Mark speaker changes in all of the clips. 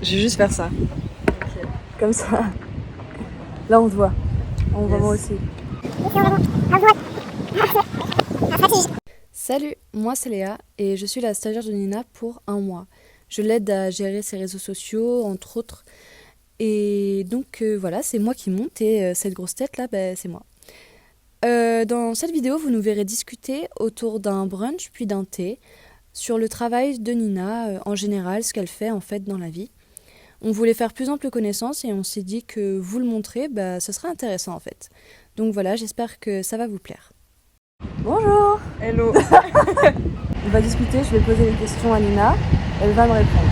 Speaker 1: Je vais juste faire ça.
Speaker 2: Okay. Comme ça. Là, on te voit. On voit moi aussi. Salut, moi c'est Léa et je suis la stagiaire de Nina pour 1 mois. Je l'aide à gérer ses réseaux sociaux, entre autres. Et donc voilà, c'est moi qui monte et cette grosse tête là, c'est moi. Dans cette vidéo, vous nous verrez discuter autour d'un brunch puis d'un thé sur le travail de Nina en général, ce qu'elle fait en fait dans la vie. On voulait faire plus ample connaissance et on s'est dit que vous le montrer, ce serait intéressant en fait. Donc voilà, j'espère que ça va vous plaire. Bonjour.
Speaker 1: Hello.
Speaker 2: On va discuter, je vais poser des questions à Nina, elle va me répondre.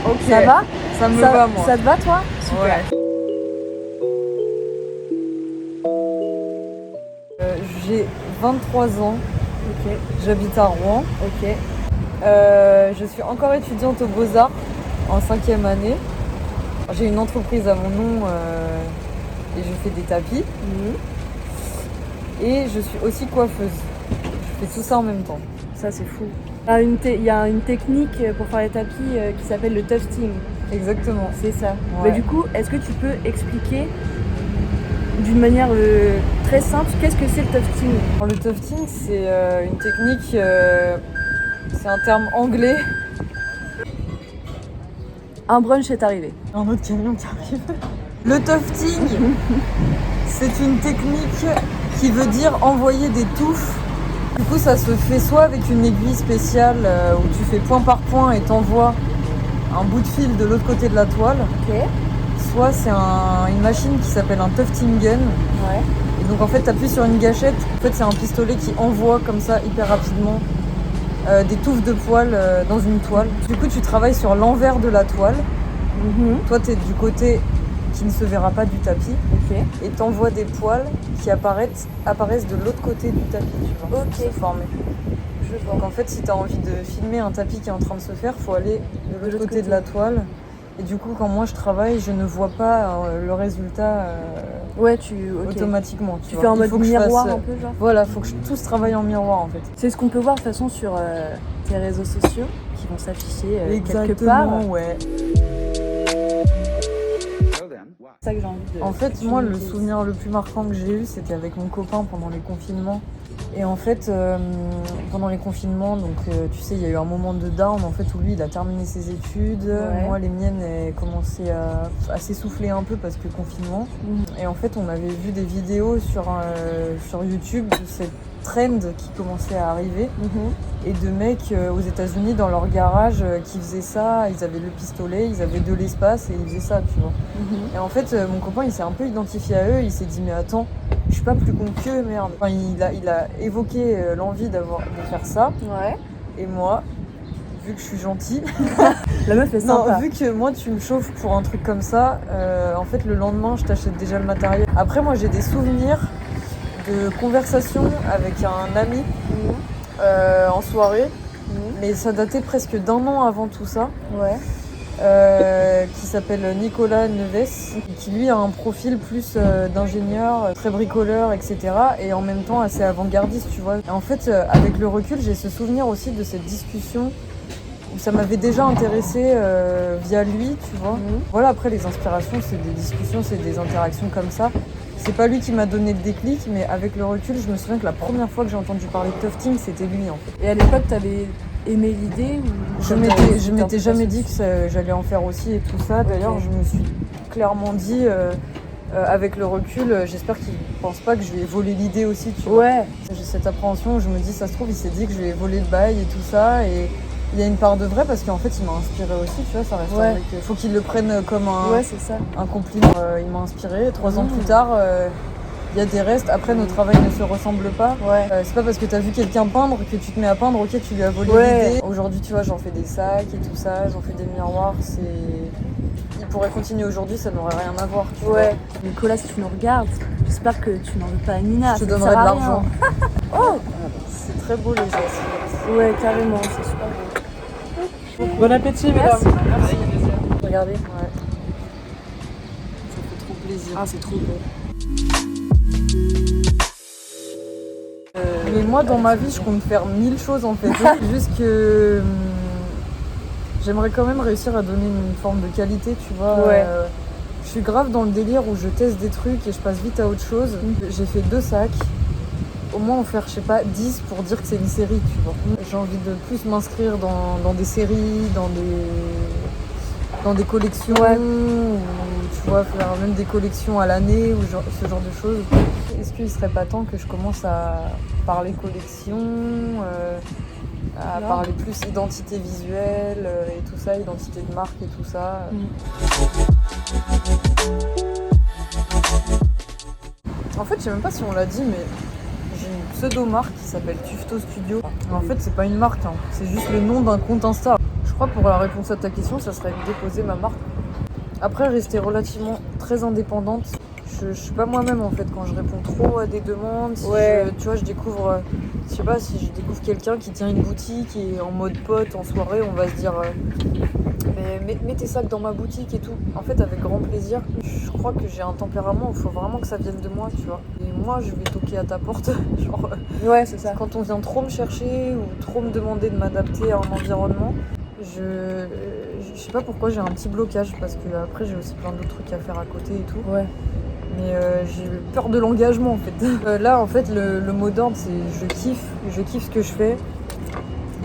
Speaker 1: Ok.
Speaker 2: Ça va ?
Speaker 1: Ça me va moi.
Speaker 2: Ça te va toi ? Super.
Speaker 1: Ouais. J'ai 23 ans.
Speaker 2: Ok.
Speaker 1: J'habite à Rouen.
Speaker 2: Ok.
Speaker 1: Je suis encore étudiante aux Beaux-Arts en 5e année. J'ai une entreprise à mon nom et je fais des tapis. Et je suis aussi coiffeuse. Je fais tout ça en même temps.
Speaker 2: Ça c'est fou. Il y a une technique pour faire les tapis qui s'appelle le tufting.
Speaker 1: Exactement.
Speaker 2: C'est ça.
Speaker 1: Ouais.
Speaker 2: Mais du coup, est-ce que tu peux expliquer d'une manière très simple qu'est-ce que c'est le tufting ?
Speaker 1: Le tufting, c'est une technique, c'est un terme anglais.
Speaker 2: Un brunch est arrivé.
Speaker 1: Un autre camion qui arrive. Le tufting, c'est une technique qui veut dire envoyer des touffes. Du coup, ça se fait soit avec une aiguille spéciale où tu fais point par point et t'envoies un bout de fil de l'autre côté de la toile.
Speaker 2: Ok.
Speaker 1: Soit c'est une machine qui s'appelle un tufting gun.
Speaker 2: Ouais.
Speaker 1: Et donc en fait, tu appuies sur une gâchette. En fait, c'est un pistolet qui envoie comme ça hyper rapidement des touffes de poils dans une toile. Du coup, tu travailles sur l'envers de la toile. Toi, tu es du côté qui ne se verra pas du tapis.
Speaker 2: Ok.
Speaker 1: Et t'envoies des poils qui apparaissent de l'autre côté du tapis, tu vois.
Speaker 2: Ok.
Speaker 1: Se former.
Speaker 2: Je vois.
Speaker 1: Donc en fait, si tu as envie de filmer un tapis qui est en train de se faire, faut aller de l'autre côté de la toile. Et du coup, quand moi je travaille, je ne vois pas le résultat automatiquement.
Speaker 2: Tu fais en mode miroir un peu, genre.
Speaker 1: Voilà, faut que tous travaillent en miroir en fait.
Speaker 2: C'est ce qu'on peut voir de toute façon sur tes réseaux sociaux qui vont s'afficher quelque part.
Speaker 1: Exactement, ouais.
Speaker 2: C'est ça que j'ai envie de.
Speaker 1: En fait, moi, le souvenir le plus marquant que j'ai eu, c'était avec mon copain pendant les confinements. Et en fait, pendant les confinements, donc tu sais, il y a eu un moment de down en fait où lui, il a terminé ses études.
Speaker 2: Ouais.
Speaker 1: Moi, les miennes, elles commençaient à s'essouffler un peu parce que confinement. Et en fait, on avait vu des vidéos sur YouTube de cette trend qui commençait à arriver. Et de mecs aux États-Unis dans leur garage qui faisaient ça. Ils avaient le pistolet, ils avaient de l'espace et ils faisaient ça, tu vois. Et en fait, mon copain, il s'est un peu identifié à eux. Il s'est dit, mais attends, je suis pas plus con qu'eux, merde. Enfin, il a évoqué l'envie de faire ça.
Speaker 2: Ouais.
Speaker 1: Et moi, vu que je suis gentille,
Speaker 2: la meuf est sympa.
Speaker 1: Non, vu que moi tu me chauffes pour un truc comme ça, en fait le lendemain je t'achète déjà le matériel. Après moi j'ai des souvenirs de conversations avec un ami en soirée, mais ça datait presque d'1 an avant tout ça.
Speaker 2: Ouais.
Speaker 1: Qui s'appelle Nicolas Neves, qui lui a un profil plus d'ingénieur, très bricoleur, etc. Et en même temps assez avant-gardiste, tu vois. Et en fait, avec le recul, j'ai ce souvenir aussi de cette discussion où ça m'avait déjà intéressé via lui, tu vois. Voilà, après les inspirations, c'est des discussions, c'est des interactions comme ça. C'est pas lui qui m'a donné le déclic, mais avec le recul, je me souviens que la première fois que j'ai entendu parler de tufting, c'était lui en fait.
Speaker 2: Et à l'époque, t'avais aimé l'idée ou
Speaker 1: Je m'étais jamais dit que j'allais en faire aussi et tout ça. D'ailleurs, je me suis clairement dit, avec le recul, j'espère qu'il pense pas que je lui ai volé l'idée aussi, tu vois.
Speaker 2: Ouais.
Speaker 1: J'ai cette appréhension où je me dis, ça se trouve, il s'est dit que je lui ai volé le bail et tout ça. Et il y a une part de vrai parce qu'en fait, il m'a inspiré aussi, tu vois. Ça reste un mec. Faut qu'il le prenne comme un compliment. Il m'a inspiré. 3 ans plus tard. Il y a des restes, après nos travails ne se ressemblent pas. C'est pas parce que t'as vu quelqu'un peindre que tu te mets à peindre, ok tu lui as volé l'idée. Aujourd'hui tu vois j'en fais des sacs et tout ça, j'en fais des miroirs, il pourrait continuer aujourd'hui, ça n'aurait rien à voir. Tu vois.
Speaker 2: Nicolas, si tu nous regardes, j'espère que tu n'en veux pas à Nina.
Speaker 1: Je te donnerai de l'argent. Oh, c'est très beau les gestes.
Speaker 2: Ouais carrément, c'est super beau.
Speaker 1: Bon appétit mesdames. Merci.
Speaker 2: Regardez.
Speaker 1: Ouais. Ça fait trop plaisir.
Speaker 2: Ah c'est trop beau.
Speaker 1: Mais moi dans ma vie je compte faire 1000 choses en fait. Juste que J'aimerais quand même réussir à donner une forme de qualité, tu vois.
Speaker 2: Ouais.
Speaker 1: Je suis grave dans le délire où je teste des trucs et je passe vite à autre chose. J'ai fait 2 sacs. Au moins en faire, je sais pas, 10 pour dire que c'est une série, tu vois. J'ai envie de plus m'inscrire dans des séries, dans des collections, ou tu vois, faire même des collections à l'année, ou ce genre de choses. Est-ce qu'il serait pas temps que je commence à parler collection, à parler plus identité visuelle et tout ça, identité de marque et tout ça. En fait, je sais même pas si on l'a dit, mais j'ai une pseudo-marque qui s'appelle Tufto Studio. En fait, c'est pas une marque, hein. C'est juste le nom d'un compte Insta. Je crois pour la réponse à ta question, ça serait de déposer ma marque. Après, rester relativement très indépendante. Je suis pas moi-même en fait quand je réponds trop à des demandes. Si tu vois, je découvre, je sais pas, si je découvre quelqu'un qui tient une boutique et en mode pote, en soirée, on va se dire mais mets tes sacs dans ma boutique et tout. En fait, avec grand plaisir. Je crois que j'ai un tempérament où il faut vraiment que ça vienne de moi, tu vois. Et moi, je vais toquer à ta porte. Genre,
Speaker 2: Ouais, c'est ça.
Speaker 1: quand on vient trop me chercher ou trop me demander de m'adapter à un environnement, je sais pas pourquoi j'ai un petit blocage parce que après j'ai aussi plein d'autres trucs à faire à côté et tout.
Speaker 2: Ouais.
Speaker 1: Mais j'ai peur de l'engagement en fait. Là en fait le mot d'ordre c'est je kiffe ce que je fais.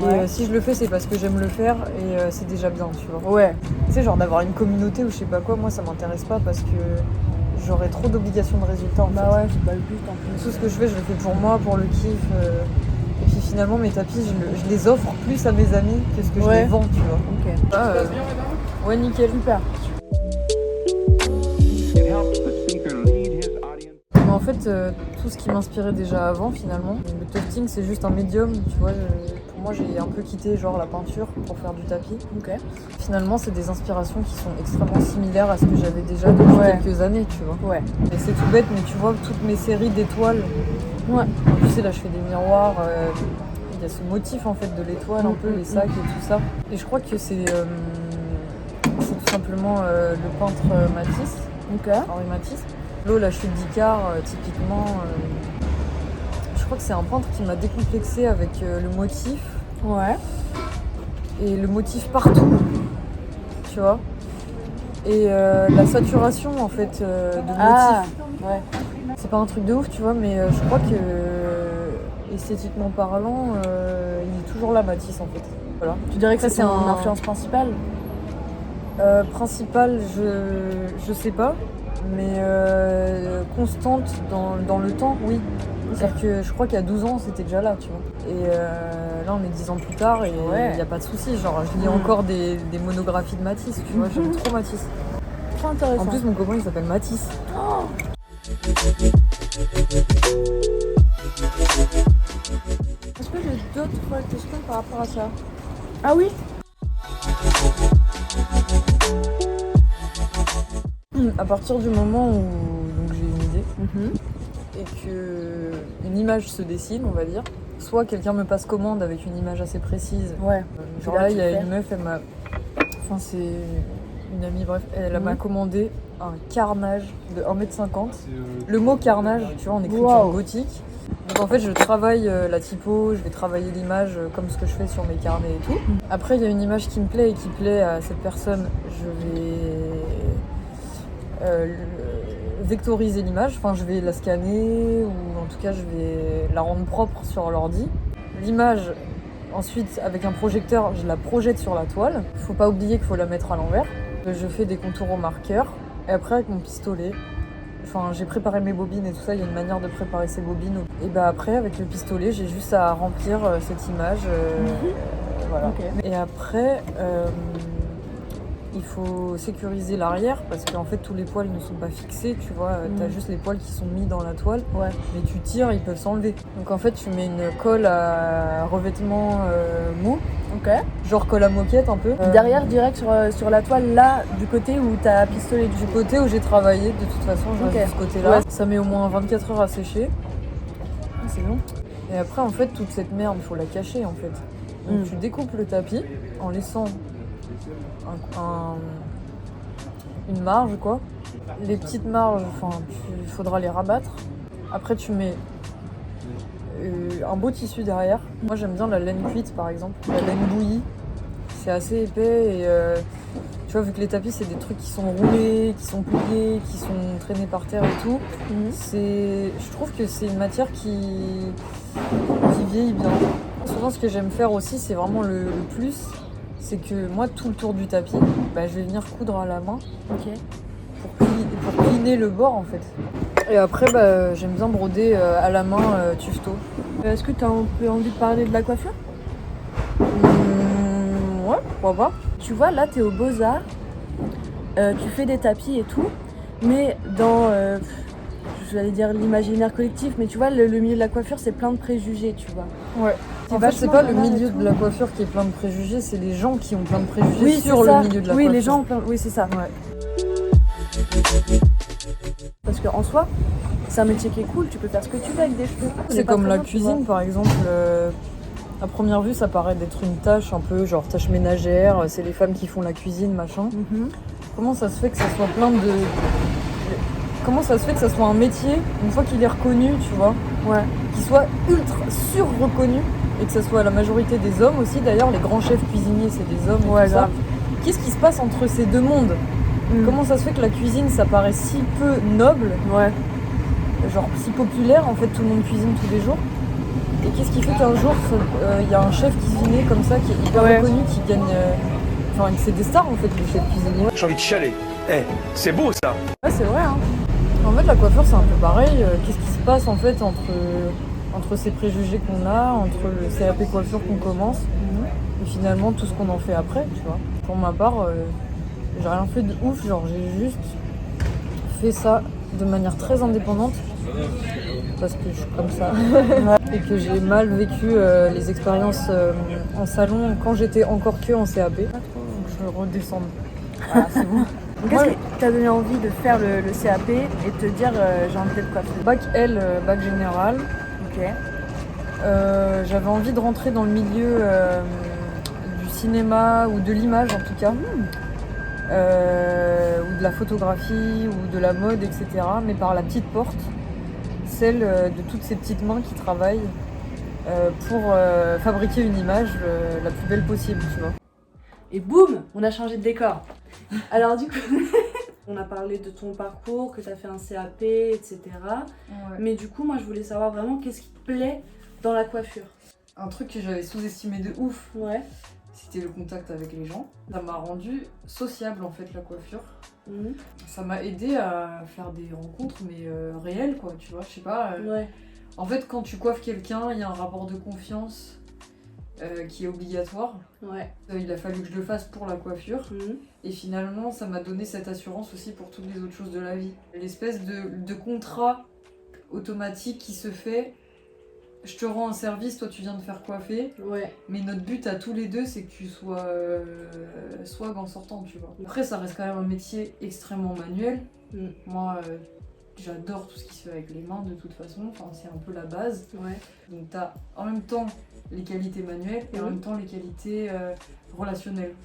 Speaker 1: Et si je le fais c'est parce que j'aime le faire et c'est déjà bien, tu vois.
Speaker 2: Ouais.
Speaker 1: Tu sais, genre d'avoir une communauté ou je sais pas quoi, moi ça m'intéresse pas parce que j'aurais trop d'obligations de résultats en fait.
Speaker 2: Bah ouais, c'est pas le but en plus.
Speaker 1: Tout ce que je fais, je le fais pour moi, pour le kiff. Et puis finalement mes tapis je les offre plus à mes amis que ce que je les vends, tu vois.
Speaker 2: Ok.
Speaker 1: Ah, ouais, nickel.
Speaker 2: Super.
Speaker 1: Mais en fait, tout ce qui m'inspirait déjà avant, finalement, le tufting, c'est juste un médium, tu vois. Pour moi, j'ai un peu quitté genre la peinture pour faire du tapis.
Speaker 2: Ok.
Speaker 1: Finalement, c'est des inspirations qui sont extrêmement similaires à ce que j'avais déjà depuis quelques années, tu vois.
Speaker 2: Ouais.
Speaker 1: Et c'est tout bête, mais tu vois, toutes mes séries d'étoiles.
Speaker 2: Ouais.
Speaker 1: Tu sais, là, je fais des miroirs. Il y a ce motif, en fait, de l'étoile, un peu, les sacs et tout ça. Et je crois que c'est tout simplement le peintre Matisse.
Speaker 2: Ok.
Speaker 1: Henri Matisse. L'eau, la chute d'Icare, typiquement, je crois que c'est un peintre qui m'a décomplexé avec le motif.
Speaker 2: Ouais.
Speaker 1: Et le motif partout, tu vois. Et la saturation, en fait, de motifs.
Speaker 2: Ouais.
Speaker 1: C'est pas un truc de ouf, tu vois, mais je crois que, esthétiquement parlant, il est toujours là, Matisse, en fait. Voilà.
Speaker 2: Tu dirais que
Speaker 1: Ça,
Speaker 2: c'est une influence principale?
Speaker 1: Principale, je sais pas. Mais constante dans le temps, oui. C'est-à-dire que je crois qu'il y a 12 ans, c'était déjà là, tu vois. Et là, on est 10 ans plus tard et il n'y a pas de souci. Genre, je lis encore des monographies de Matisse, tu vois. J'aime trop Matisse.
Speaker 2: Trop intéressant.
Speaker 1: En plus, mon copain, il s'appelle Matisse.
Speaker 2: Oh. Est-ce que j'ai d'autres questions par rapport à ça? Ah oui?
Speaker 1: À partir du moment où donc, j'ai une idée et que une image se dessine, on va dire, soit quelqu'un me passe commande avec une image assez précise.
Speaker 2: Ouais.
Speaker 1: Genre là, il y a une meuf, elle m'a... Enfin, c'est une amie, bref, elle m'a commandé un carnage de 1m50. Le mot carnage, tu vois, en écriture gothique. Donc en fait, je travaille la typo, je vais travailler l'image comme ce que je fais sur mes carnets et tout. Après, il y a une image qui me plaît et qui plaît à cette personne, je vais vectoriser l'image, enfin je vais la scanner ou en tout cas je vais la rendre propre sur l'ordi. L'image, ensuite avec un projecteur, je la projette sur la toile. Faut pas oublier qu'il faut la mettre à l'envers. Je fais des contours au marqueur et après avec mon pistolet, enfin j'ai préparé mes bobines et tout ça, il y a une manière de préparer ces bobines. Et bah après avec le pistolet, j'ai juste à remplir cette image. Voilà. Okay. Et après, il faut sécuriser l'arrière parce qu'en fait tous les poils ne sont pas fixés, tu vois, t'as juste les poils qui sont mis dans la toile, mais tu tires, ils peuvent s'enlever. Donc en fait tu mets une colle à revêtement mou, genre colle à moquette un peu.
Speaker 2: Derrière direct sur la toile, là, du côté où t'as pistolet.
Speaker 1: Du côté où j'ai travaillé, de toute façon, je reste de ce côté-là. Ça met au moins 24 heures à sécher.
Speaker 2: Ah, c'est long.
Speaker 1: Et après en fait toute cette merde, il faut la cacher en fait. Donc tu découpes le tapis en laissant une marge, quoi. Les petites marges, il faudra les rabattre. Après tu mets un beau tissu derrière. Moi j'aime bien la laine cuite par exemple, la laine bouillie. c'est assez épais et tu vois, vu que les tapis c'est des trucs qui sont roulés, qui sont pliés, qui sont traînés par terre et tout, je trouve que c'est une matière qui vieillit bien. Souvent ce que j'aime faire aussi, c'est vraiment le plus, c'est que moi tout le tour du tapis, je vais venir coudre à la main pour cleaner le bord en fait. Et après j'aime bien broder à la main tusto.
Speaker 2: Est-ce que tu as un peu envie de parler de la coiffure?
Speaker 1: Ouais, pourquoi pas.
Speaker 2: Tu vois, là, t'es aux Beaux-Arts, tu fais des tapis et tout, mais dans, je vais dire l'imaginaire collectif, mais tu vois, le milieu de la coiffure, c'est plein de préjugés, tu vois.
Speaker 1: Ouais. En fait, c'est pas le milieu de la coiffure qui est plein de préjugés, c'est les gens qui ont plein de préjugés sur le milieu de la coiffure.
Speaker 2: Oui, les gens ont plein... Oui, c'est ça.
Speaker 1: Ouais.
Speaker 2: Parce qu'en soi, c'est un métier qui est cool, tu peux faire ce que tu veux avec des cheveux.
Speaker 1: C'est comme la cuisine, par exemple. À première vue, ça paraît d'être une tâche un peu genre tâche ménagère, c'est les femmes qui font la cuisine, machin. Comment ça se fait que ça soit Comment ça se fait que ça soit un métier, une fois qu'il est reconnu, tu vois, qu'il soit ultra sur-reconnu, et que ça soit la majorité des hommes aussi, d'ailleurs, les grands chefs cuisiniers, c'est des hommes et tout ça. Qu'est-ce qui se passe entre ces deux mondes? Comment ça se fait que la cuisine, ça paraît si peu noble, genre si populaire, en fait, tout le monde cuisine tous les jours? Et qu'est-ce qui fait qu'un jour, il y a un chef cuisinier comme ça, qui est hyper reconnu, qui gagne... Enfin, c'est des stars, en fait, les chefs cuisiniers.
Speaker 3: J'ai envie de chialer. C'est beau, ça.
Speaker 1: Ouais, c'est vrai, hein. En fait, la coiffure, c'est un peu pareil. Qu'est-ce qui se passe, en fait, entre ces préjugés qu'on a, entre le CAP coiffure qu'on commence, et finalement, tout ce qu'on en fait après, tu vois. Pour ma part, j'ai rien fait de ouf, genre, j'ai juste fait ça de manière très indépendante. Parce que je suis comme ça et que j'ai mal vécu les expériences en salon quand j'étais encore que en CAP. Donc je redescends. Voilà, c'est bon.
Speaker 2: Qu'est-ce qui t'a donné envie de faire le CAP et de te dire j'ai envie d'être coiffeuse?
Speaker 1: Bac L, bac général.
Speaker 2: Ok.
Speaker 1: J'avais envie de rentrer dans le milieu du cinéma ou de l'image en tout cas. Ou de la photographie ou de la mode, etc. Mais par la petite porte. Celle de toutes ces petites mains qui travaillent pour fabriquer une image la plus belle possible, tu vois.
Speaker 2: Et boum, on a changé de décor. Alors du coup, on a parlé de ton parcours, que tu as fait un CAP, etc.
Speaker 1: Ouais.
Speaker 2: Mais du coup, moi je voulais savoir vraiment qu'est-ce qui te plaît dans la coiffure.
Speaker 1: Un truc que j'avais sous-estimé de ouf,
Speaker 2: Ouais.
Speaker 1: c'était le contact avec les gens. Ça m'a rendu sociable en fait, la coiffure. Ça m'a aidé à faire des rencontres mais réelles quoi, tu vois, je sais pas.
Speaker 2: Ouais.
Speaker 1: En fait quand tu coiffes quelqu'un, il y a un rapport de confiance qui est obligatoire.
Speaker 2: Ouais.
Speaker 1: Il a fallu que je le fasse pour la coiffure et finalement ça m'a donné cette assurance aussi pour toutes les autres choses de la vie. L'espèce de contrat automatique qui se fait. Je te rends un service, toi tu viens de faire coiffer, mais notre but à tous les deux c'est que tu sois swag en sortant, tu vois. Après ça reste quand même un métier extrêmement manuel. Moi j'adore tout ce qui se fait avec les mains de toute façon, enfin, c'est un peu la base. Donc t'as en même temps les qualités manuelles et en même temps les qualités relationnelles.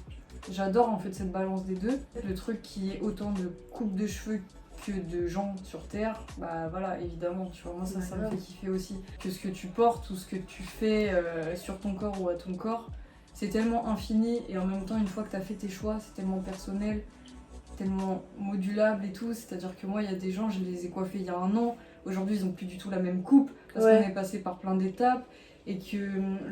Speaker 1: J'adore en fait cette balance des deux. Le truc qui est autant de coupe de cheveux que de gens sur Terre, bah voilà, évidemment, tu vois, moi ça me fait kiffer aussi. Que ce que tu portes ou ce que tu fais sur ton corps ou à ton corps, c'est tellement infini et en même temps, une fois que t'as fait tes choix, c'est tellement personnel, tellement modulable et tout. C'est-à-dire que moi, il y a des gens, je les ai coiffés il y a un an, aujourd'hui ils ont plus du tout la même coupe parce qu'on est passé par plein d'étapes. Et que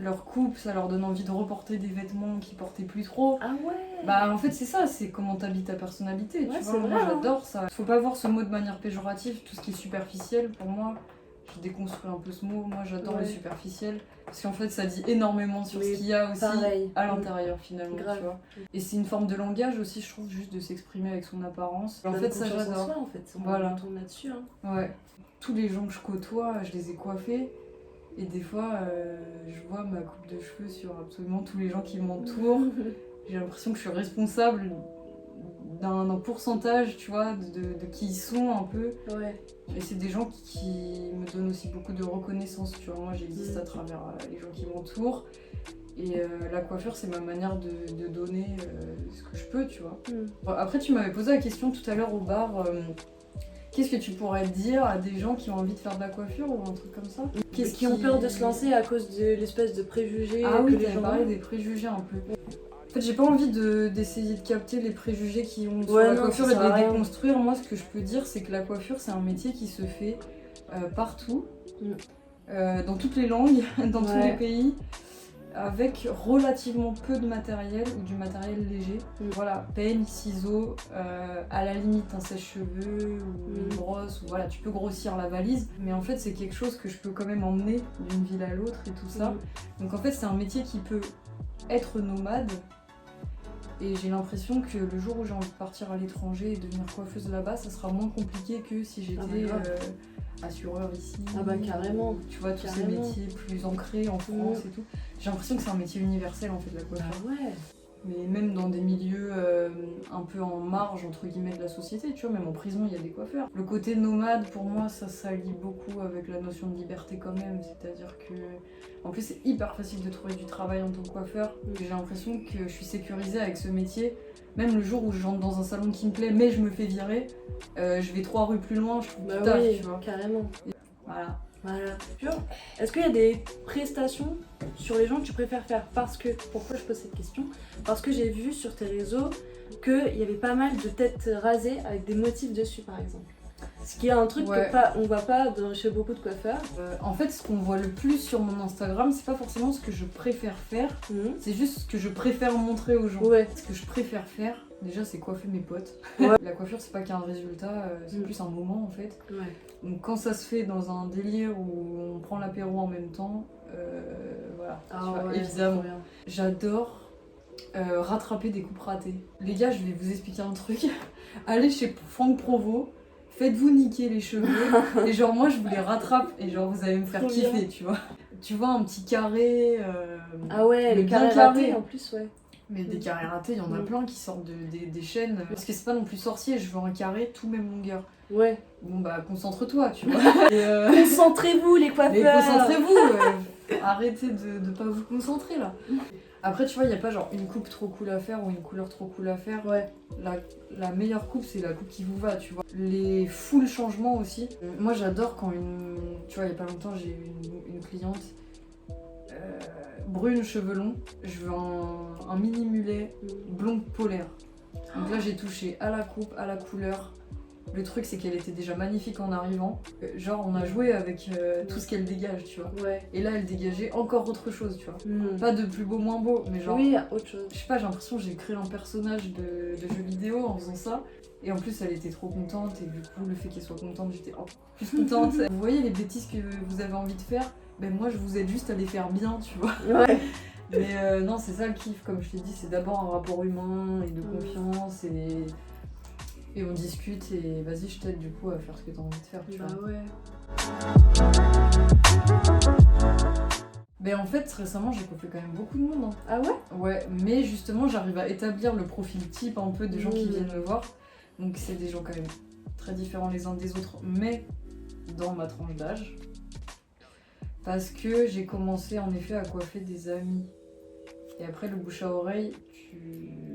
Speaker 1: leur coupe, ça leur donne envie de reporter des vêtements qu'ils portaient plus trop.
Speaker 2: Ah ouais.
Speaker 1: Bah en fait c'est ça, c'est comment t'habilles ta personnalité, tu vois. Moi j'adore ça. Faut pas voir ce mot de manière péjorative, tout ce qui est superficiel pour moi. Je déconstruis un peu ce mot, moi j'adore le superficiel. Parce qu'en fait ça dit énormément sur ce qu'il y a aussi à l'intérieur finalement, tu vois. Et c'est une forme de langage aussi, je trouve, juste de s'exprimer avec son apparence. En fait ça j'adore.
Speaker 2: En fait,
Speaker 1: voilà.
Speaker 2: On tourne là-dessus.
Speaker 1: Ouais. Tous les gens que je côtoie, je les ai coiffés. Et des fois, je vois ma coupe de cheveux sur absolument tous les gens qui m'entourent. J'ai l'impression que je suis responsable d'un pourcentage, tu vois, de qui ils sont un peu. Et c'est des gens qui me donnent aussi beaucoup de reconnaissance, tu vois. Moi, j'existe à travers les gens qui m'entourent. Et la coiffure, c'est ma manière de donner ce que je peux, tu vois. Bon, après, tu m'avais posé la question tout à l'heure au bar... Qu'est-ce que tu pourrais dire à des gens qui ont envie de faire de la coiffure ou un truc comme ça?
Speaker 2: Qui ont peur de se lancer à cause de l'espèce de préjugés
Speaker 1: que
Speaker 2: les gens
Speaker 1: parlé des préjugés un peu. En fait, j'ai pas envie d'essayer de capter les préjugés qui ont sur
Speaker 2: Ouais,
Speaker 1: la
Speaker 2: non,
Speaker 1: coiffure
Speaker 2: ça
Speaker 1: et de
Speaker 2: sert à
Speaker 1: les
Speaker 2: rien.
Speaker 1: déconstruire. Moi, ce que je peux dire, c'est que la coiffure, c'est un métier qui se fait partout, dans toutes les langues, dans tous les pays, avec relativement peu de matériel ou du matériel léger. Voilà, peigne, ciseaux, à la limite un sèche-cheveux ou une brosse, ou voilà, tu peux grossir la valise. Mais en fait, c'est quelque chose que je peux quand même emmener d'une ville à l'autre et tout ça. Donc en fait, c'est un métier qui peut être nomade. Et j'ai l'impression que le jour où j'ai envie de partir à l'étranger et devenir coiffeuse là-bas, ça sera moins compliqué que si j'étais assureur ici.
Speaker 2: Ah bah carrément.
Speaker 1: Tu vois, tous ces
Speaker 2: Carrément.
Speaker 1: métiers plus ancrés en France et tout. J'ai l'impression que c'est un métier universel en fait, la coiffure.
Speaker 2: Ah ouais.
Speaker 1: Mais même dans des milieux un peu en marge entre guillemets de la société, tu vois, même en prison il y a des coiffeurs. Le côté nomade pour moi ça s'allie beaucoup avec la notion de liberté quand même, c'est-à-dire que en plus c'est hyper facile de trouver du travail en tant que coiffeur. J'ai l'impression que je suis sécurisée avec ce métier. Même le jour où je rentre dans un salon qui me plaît mais je me fais virer, je vais 3 rues plus loin, je trouve du taf, tu vois.
Speaker 2: Carrément.
Speaker 1: Voilà.
Speaker 2: Voilà. Est-ce qu'il y a des prestations sur les gens que tu préfères faire? Pourquoi je pose cette question? Parce que j'ai vu sur tes réseaux qu'il y avait pas mal de têtes rasées avec des motifs dessus par exemple. Ce qui est un truc qu'on voit pas chez beaucoup de coiffeurs.
Speaker 1: En fait, ce qu'on voit le plus sur mon Instagram, c'est pas forcément ce que je préfère faire, c'est juste ce que je préfère montrer aux gens. Ce que je préfère faire, déjà, c'est coiffer mes potes. La coiffure, c'est pas qu'un résultat, c'est plus un moment en fait. Donc quand ça se fait dans un délire où on prend l'apéro en même temps, voilà, tu vois, évidemment. J'adore rattraper des coupes ratées. Les gars, je vais vous expliquer un truc. Allez chez Franck Provo, faites-vous niquer les cheveux et genre moi je vous les rattrape et genre vous allez me faire kiffer, tu vois. Tu vois un petit carré.
Speaker 2: Les
Speaker 1: bien
Speaker 2: carrés ratés en plus,
Speaker 1: Mais des carrés ratés, il y en a plein qui sortent des chaînes. Parce que c'est pas non plus sorcier, je veux un carré tout même longueur. Bon bah concentre-toi, tu vois.
Speaker 2: Concentrez-vous les coiffeurs.
Speaker 1: Mais concentrez-vous, arrêtez de pas vous concentrer là. Après tu vois, il n'y a pas genre une coupe trop cool à faire ou une couleur trop cool à faire. La meilleure coupe c'est la coupe qui vous va, tu vois. Les full changements aussi. Moi j'adore quand tu vois, il y a pas longtemps j'ai eu une cliente brune, cheveux longs, je veux un mini mulet blond polaire. Donc là j'ai touché à la coupe, à la couleur. Le truc c'est qu'elle était déjà magnifique en arrivant. Genre on a joué avec tout ce qu'elle dégage, tu vois. Et là elle dégageait encore autre chose, tu vois. Pas de plus beau, moins beau, mais genre...
Speaker 2: autre chose.
Speaker 1: Je sais pas, j'ai l'impression que j'ai créé un personnage de jeu vidéo en faisant ça. Et en plus elle était trop contente et du coup le fait qu'elle soit contente, j'étais encore plus contente. Vous voyez les bêtises que vous avez envie de faire, ben moi je vous aide juste à les faire bien, tu vois. Mais non, c'est ça le kiff, comme je t'ai dit, c'est d'abord un rapport humain et de confiance et on discute et vas-y je t'aide du coup à faire ce que t'as envie de faire, tu vois. Ben en fait récemment j'ai coiffé quand même beaucoup de monde. Hein.
Speaker 2: Ah ouais?
Speaker 1: Ouais, mais justement j'arrive à établir le profil type un peu des gens qui viennent me voir. Donc c'est des gens quand même très différents les uns des autres, mais dans ma tranche d'âge. Parce que j'ai commencé en effet à coiffer des amis. Et après le bouche à oreille,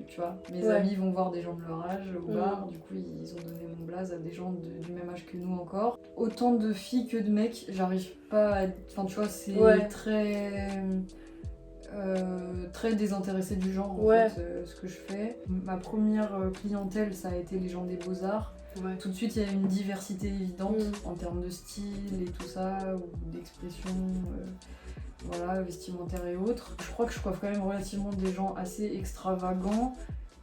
Speaker 1: tu vois, mes amis vont voir des gens de leur âge au bar, du coup ils ont donné mon blaze à des gens du même âge que nous encore. Autant de filles que de mecs, j'arrive pas à... Enfin tu vois, c'est très désintéressé du genre en fait, ce que je fais. Ma première clientèle ça a été les gens des beaux-arts. Tout de suite il y a une diversité évidente en termes de style et tout ça, ou d'expression. Voilà, vestimentaire et autres. Je crois que je coiffe quand même relativement des gens assez extravagants,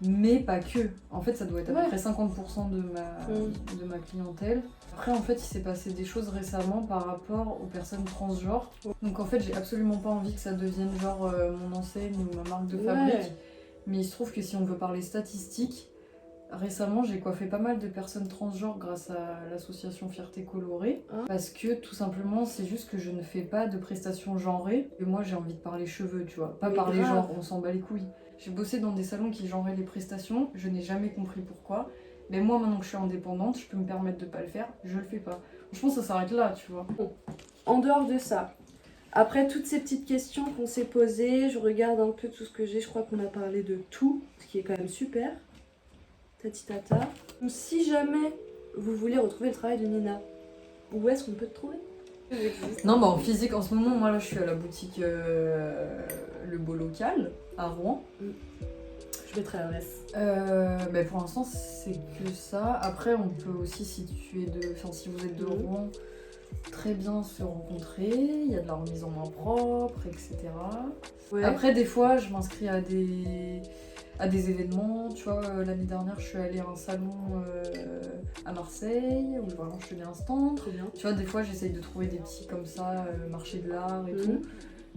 Speaker 1: mais pas que. En fait, ça doit être à peu près 50% de ma clientèle. Après, en fait, il s'est passé des choses récemment par rapport aux personnes transgenres. Donc en fait, j'ai absolument pas envie que ça devienne genre mon enseigne ou ma marque de fabrique. Mais il se trouve que si on veut parler statistiques, récemment, j'ai coiffé pas mal de personnes transgenres grâce à l'association Fierté Colorée. Parce que tout simplement, c'est juste que je ne fais pas de prestations genrées. Et moi, j'ai envie de parler cheveux, tu vois. Pas parler genre, on s'en bat les couilles. J'ai bossé dans des salons qui genraient les prestations. Je n'ai jamais compris pourquoi. Mais moi, maintenant que je suis indépendante, je peux me permettre de pas le faire. Je le fais pas. Je pense que ça s'arrête là, tu vois.
Speaker 2: En dehors de ça, après toutes ces petites questions qu'on s'est posées, je regarde un peu tout ce que j'ai. Je crois qu'on a parlé de tout, ce qui est quand même super. Tatitata. Si jamais vous voulez retrouver le travail de Nina, où est-ce qu'on peut te trouver?
Speaker 1: Non, bah en physique, en ce moment, moi là je suis à la boutique Le Beau Local à Rouen.
Speaker 4: que traverses?
Speaker 1: Bah pour l'instant c'est que ça. Après on peut aussi si vous êtes de Rouen, très bien se rencontrer. Il y a de la remise en main propre, etc.
Speaker 4: Ouais.
Speaker 1: Après des fois je m'inscris à des événements. Tu vois, l'année dernière je suis allée à un salon à Marseille où vraiment je tenais un stand.
Speaker 4: Trop bien.
Speaker 1: Tu vois, des fois j'essaye de trouver des petits comme ça, marché de l'art et tout.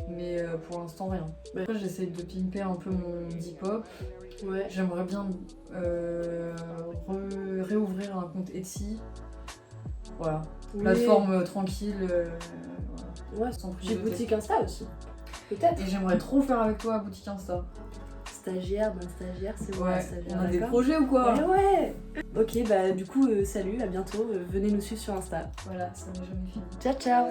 Speaker 1: Mais pour l'instant rien.
Speaker 4: Ouais.
Speaker 1: Après j'essaye de pimper un peu mon Depop.
Speaker 4: Ouais.
Speaker 1: J'aimerais bien réouvrir un compte Etsy. Voilà.
Speaker 4: Oui.
Speaker 1: Plateforme tranquille. Voilà.
Speaker 4: Ouais,
Speaker 1: Sans prise
Speaker 4: j'ai
Speaker 1: de tête.
Speaker 4: boutique Insta aussi. Peut-être.
Speaker 1: Et j'aimerais trop faire avec toi boutique Insta.
Speaker 4: Stagiaire d'un stagiaire, c'est moi la
Speaker 1: Ouais.
Speaker 4: stagiaire.
Speaker 1: On a des
Speaker 4: d'accord.
Speaker 1: projets ou quoi?
Speaker 4: Ouais. Ok, bah du coup, salut, à bientôt. Venez nous suivre sur Insta.
Speaker 1: Voilà, ça n'a jamais fini.
Speaker 4: Ciao, ciao.